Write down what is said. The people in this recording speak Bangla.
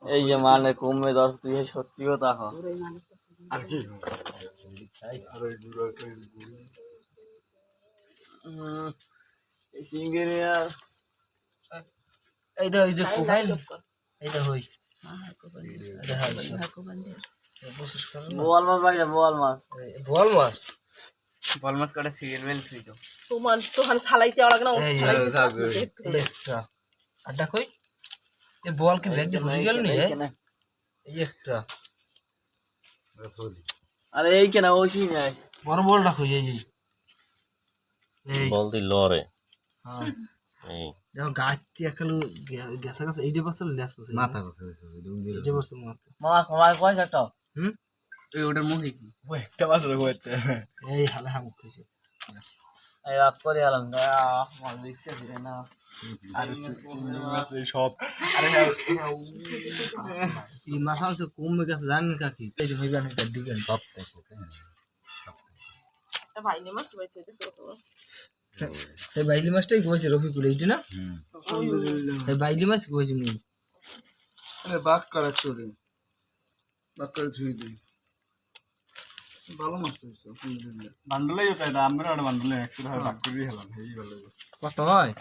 এই যে মানে কমে 10 তুই সত্যি কথা হ আর কি এই সিঙ্গেরে আর এই যে কোবাইল এইটা হই বোয়াল মাছ ভাই বোয়াল মাছ বল মাছ বোয়াল মাছ কাটা সিরিয়াল বেল থুই তো তোমার তো হান ছালাইতে ওরা কেন একটা আড্ডা কই এই বল কি ব্যাগ দিয়ে বুঝি গেল নি এই একটা আরে এই কেনা ওসি নাই বড় বলটা কই এই বল দি লরে হ্যাঁ এই দেখো গাছ দিয়ে একালু গেছে গেছে এই যে বস্তা লেস করছে মাথা বসে এই যে বস্তা মাথা মাছ মাছ কয়স একটা হুম এই ওটার মুখে কি ওই একটা মাছ রয়েছে এই হালে হামুক খাইছে এই রাত করে আলাম মাছ দেখছে না আর সব এই মাছ আছে কমে গেছে জানেন কাকি এই যে হইবা না দিবেন সব দেখো ভাই নে মাছ হয়েছে দেখো এই বাইলি মাছটাই কইছে রফিকুল এইটা না এই বাইলি মাছ কইছে নি আরে বাক করে চলে বাক করে ধুই দিই ভালো মাছ হইছে বান্ডলেই এটা আমরা বান্ডলে একটু বাক করে দিলাম এই ভালো কত হয়